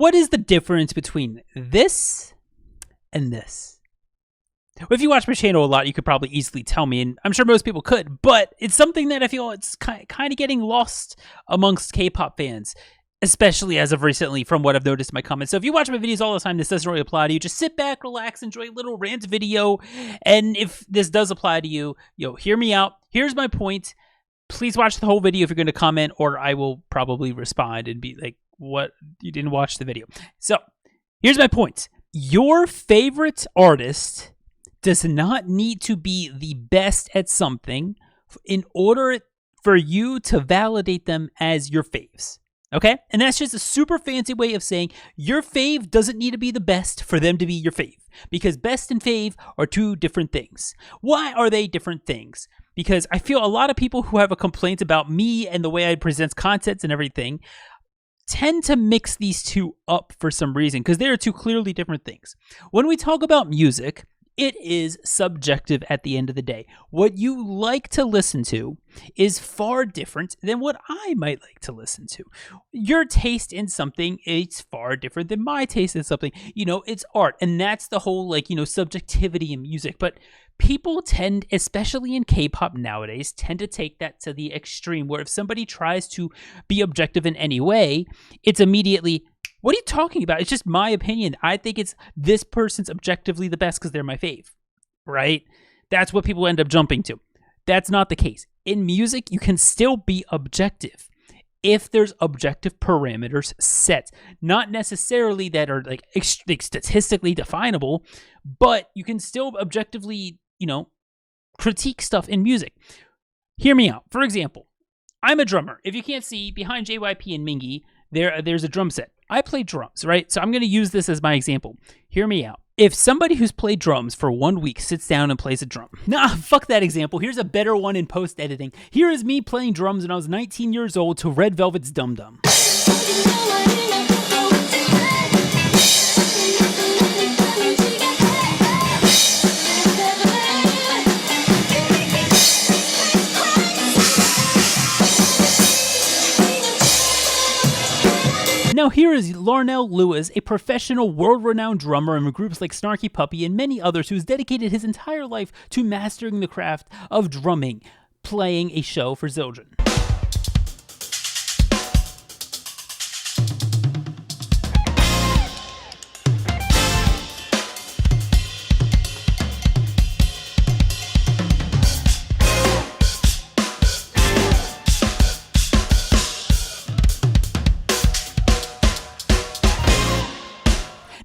What is the difference between this and this? Well, if you watch my channel a lot, you could probably easily tell me, and I'm sure most people could, but it's something that I feel it's kind of getting lost amongst K-pop fans, especially as of recently from what I've noticed in my comments. So if you watch my videos all the time, this doesn't really apply to you. Just sit back, relax, enjoy a little rant video, and if this does apply to you, hear me out. Here's my point. Please watch the whole video if you're going to comment, or I will probably respond and be like, what? You didn't watch the video. So here's my point. Your favorite artist does not need to be the best at something in order for you to validate them as your faves. Okay? And that's just a super fancy way of saying your fave doesn't need to be the best for them to be your fave. Because best and fave are two different things. Why are they different things? Because I feel a lot of people who have a complaint about me and the way I present content and everything tend to mix these two up for some reason, because they are two clearly different things. When we talk about music, it is subjective at the end of the day. What you like to listen to is far different than what I might like to listen to. Your taste in something is far different than my taste in something. It's art, and that's the whole subjectivity in music. But people tend, especially in K-pop nowadays, tend to take that to the extreme, where if somebody tries to be objective in any way, it's immediately, what are you talking about? It's just my opinion. I think it's this person's objectively the best because they're my fave, right? That's what people end up jumping to. That's not the case. In music, you can still be objective if there's objective parameters set. Not necessarily that are like statistically definable, but you can still objectively, critique stuff in music. Hear me out. For example, I'm a drummer. If you can't see, behind JYP and Mingi, there's a drum set. I play drums, right? So I'm going to use this as my example. Hear me out. If somebody who's played drums for 1 week sits down and plays a drum. Nah, fuck that example. Here's a better one in post-editing. Here is me playing drums when I was 19 years old to Red Velvet's Dum Dum. Now here is Larnell Lewis, a professional, world-renowned drummer in groups like Snarky Puppy and many others, who's dedicated his entire life to mastering the craft of drumming, playing a show for Zildjian.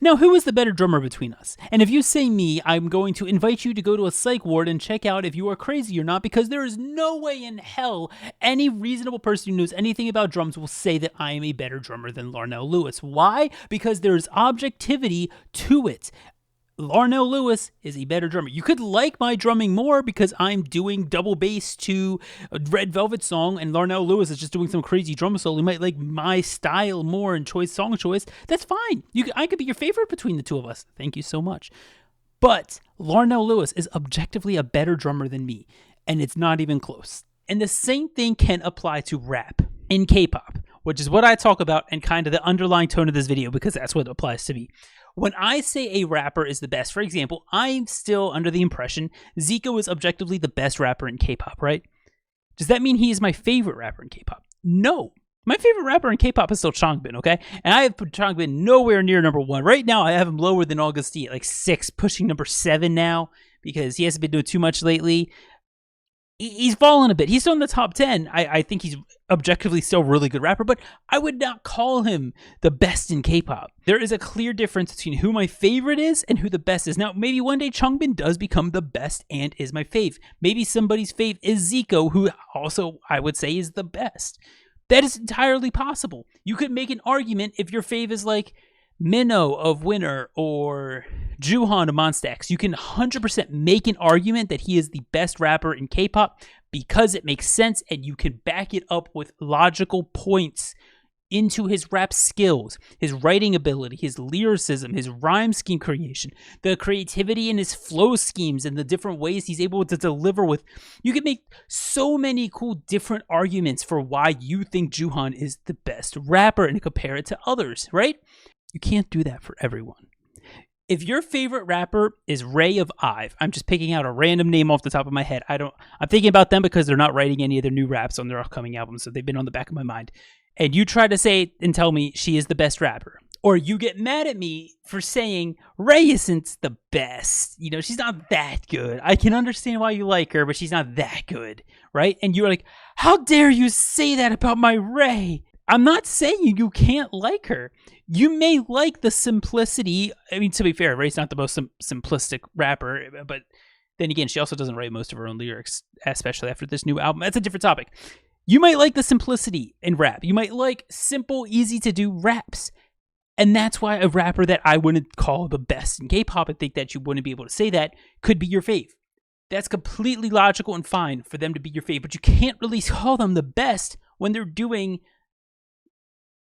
Now, who is the better drummer between us? And if you say me, I'm going to invite you to go to a psych ward and check out if you are crazy or not, because there is no way in hell any reasonable person who knows anything about drums will say that I am a better drummer than Larnell Lewis. Why? Because there's objectivity to it. Larnell Lewis is a better drummer. You could like my drumming more because I'm doing double bass to a Red Velvet song, and Larnell Lewis is just doing some crazy drum solo. You might like my style more and song choice. That's fine. I could be your favorite between the two of us. Thank you so much. But Larnell Lewis is objectively a better drummer than me, and it's not even close. And the same thing can apply to rap in K-pop, which is what I talk about and kind of the underlying tone of this video, because that's what applies to me. When I say a rapper is the best, for example, I'm still under the impression Zico is objectively the best rapper in K-pop, right? Does that mean he is my favorite rapper in K-pop? No. My favorite rapper in K-pop is still Changbin, okay? And I have put Changbin nowhere near number 1. Right now, I have him lower than Augusti at like 6, pushing number 7 now, because he hasn't been doing too much lately. He's fallen a bit. He's still in the top 10. I think he's objectively still a really good rapper, but I would not call him the best in K-pop. There is a clear difference between who my favorite is and who the best is. Now, maybe one day Changbin does become the best and is my fave. Maybe somebody's fave is Zico, who also I would say is the best. That is entirely possible. You could make an argument if your fave is like Minho of Winner or Juhan of Monsta X. You can 100% make an argument that he is the best rapper in K-pop because it makes sense and you can back it up with logical points into his rap skills, his writing ability, his lyricism, his rhyme scheme creation, the creativity in his flow schemes and the different ways he's able to deliver with. You can make so many cool different arguments for why you think Juhan is the best rapper and compare it to others, right? You can't do that for everyone. If your favorite rapper is Ray of Ive, I'm just picking out a random name off the top of my head. I'm thinking about them because they're not writing any of their new raps on their upcoming album, so they've been on the back of my mind. And you try to say and tell me she is the best rapper. Or you get mad at me for saying Ray isn't the best. You know, she's not that good. I can understand why you like her, but she's not that good, right? And you're like, how dare you say that about my Ray? I'm not saying you can't like her. You may like the simplicity. I mean, to be fair, Ray's not the most simplistic rapper, but then again, she also doesn't write most of her own lyrics, especially after this new album. That's a different topic. You might like the simplicity in rap. You might like simple, easy to do raps. And that's why a rapper that I wouldn't call the best in K-pop, I think that you wouldn't be able to say that, could be your fave. That's completely logical and fine for them to be your fave, but you can't really call them the best when they're doing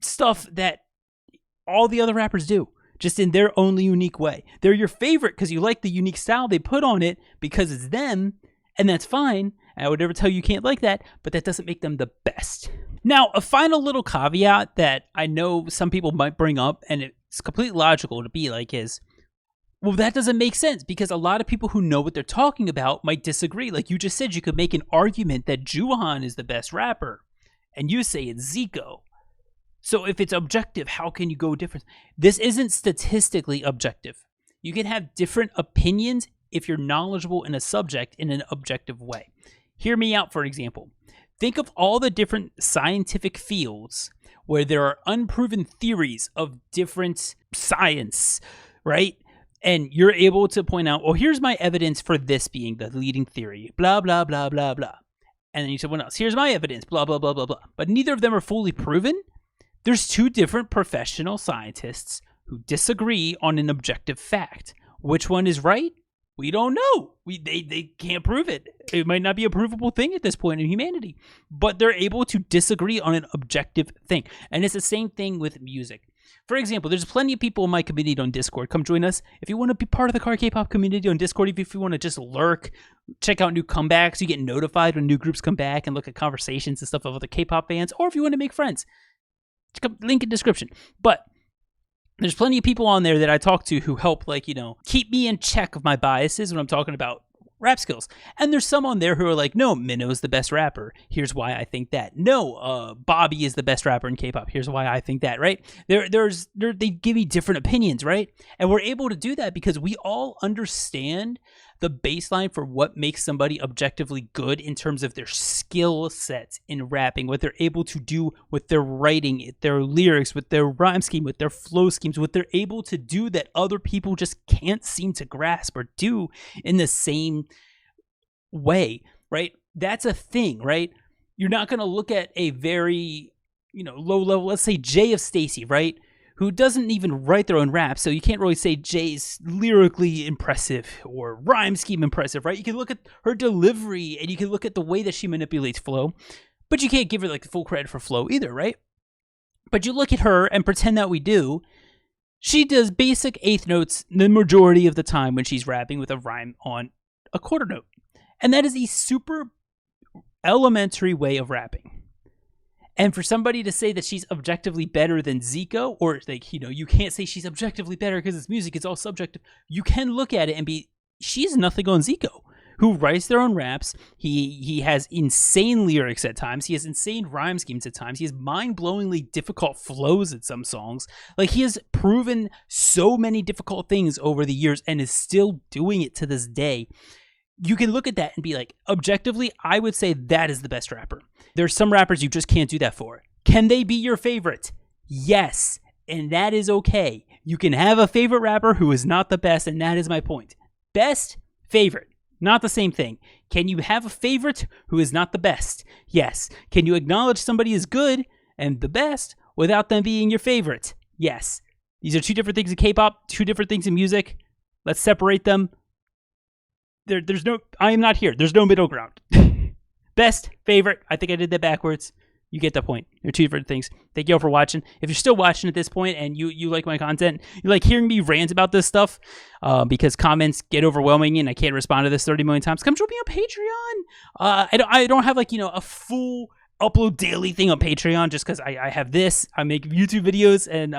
stuff that all the other rappers do, just in their own unique way. They're your favorite because you like the unique style they put on it because it's them, and that's fine. I would never tell you can't like that, but that doesn't make them the best. Now, a final little caveat that I know some people might bring up, and it's completely logical to be like, is, well, that doesn't make sense because a lot of people who know what they're talking about might disagree. Like you just said, you could make an argument that Juhan is the best rapper, and you say it's Zico. So if it's objective, how can you go different? This isn't statistically objective. You can have different opinions if you're knowledgeable in a subject in an objective way. Hear me out, for example. Think of all the different scientific fields where there are unproven theories of different science, right? And you're able to point out, well, here's my evidence for this being the leading theory, blah, blah, blah, blah, blah. And then you say, what else? Here's my evidence, blah, blah, blah, blah, blah. But neither of them are fully proven. There's two different professional scientists who disagree on an objective fact. Which one is right? We don't know. They can't prove it. It might not be a provable thing at this point in humanity, but they're able to disagree on an objective thing. And it's the same thing with music. For example, there's plenty of people in my community on Discord. Come join us. If you want to be part of the KarKpop community on Discord, if you want to just lurk, check out new comebacks, you get notified when new groups come back and look at conversations and stuff of other K-pop fans, or if you want to make friends, link in description. But there's plenty of people on there that I talk to who help, like, keep me in check of my biases when I'm talking about rap skills. And there's some on there who are like, no, Minno's the best rapper. Here's why I think that. No, Bobby is the best rapper in K-pop. Here's why I think that, right? They give me different opinions, right? And we're able to do that because we all understand the baseline for what makes somebody objectively good in terms of their skill sets in rapping, what they're able to do with their writing, their lyrics, with their rhyme scheme, with their flow schemes, what they're able to do that other people just can't seem to grasp or do in the same way, right? That's a thing, right? You're not going to look at a very, low level, let's say Jay of Stacy, right? Who doesn't even write their own rap, so you can't really say Jay's lyrically impressive or rhyme scheme impressive, right? You can look at her delivery and you can look at the way that she manipulates flow, but you can't give her like full credit for flow either, right? But you look at her and pretend that we do. She does basic eighth notes the majority of the time when she's rapping with a rhyme on a quarter note. And that is a super elementary way of rapping. And for somebody to say that she's objectively better than Zico, or like, you can't say she's objectively better because it's music, it's all subjective. You can look at it and be, she's nothing on Zico, who writes their own raps. He has insane lyrics at times. He has insane rhyme schemes at times. He has mind-blowingly difficult flows at some songs. Like, he has proven so many difficult things over the years and is still doing it to this day. You can look at that and be like, objectively, I would say that is the best rapper. There's some rappers you just can't do that for. Can they be your favorite? Yes, and that is okay. You can have a favorite rapper who is not the best, and that is my point. Best, favorite, not the same thing. Can you have a favorite who is not the best? Yes. Can you acknowledge somebody is good and the best without them being your favorite? Yes. These are two different things in K-pop, two different things in music. Let's separate them. I am not here. There's no middle ground. Best, favorite. I think I did that backwards. You get the point. They're two different things. Thank you all for watching. If you're still watching at this point and you like my content, you like hearing me rant about this stuff because comments get overwhelming and I can't respond to this 30 million times, come join me on Patreon. I don't have a full upload daily thing on Patreon just because I have this. I make YouTube videos and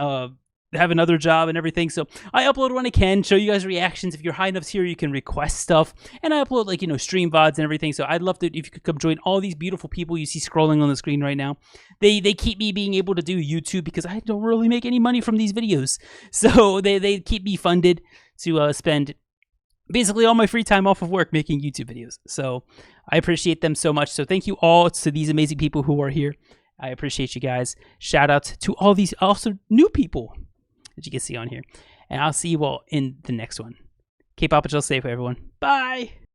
have another job and everything. So I upload when I can, show you guys reactions. If you're high enough tier, you can request stuff. And I upload like, stream VODs and everything. So I'd love to, if you could come join all these beautiful people you see scrolling on the screen right now. They keep me being able to do YouTube because I don't really make any money from these videos. So they keep me funded to spend basically all my free time off of work making YouTube videos. So I appreciate them so much. So thank you all to these amazing people who are here. I appreciate you guys. Shout out to all these also new people that you can see on here. And I'll see you all in the next one. K-Pop, stay safe, everyone. Bye.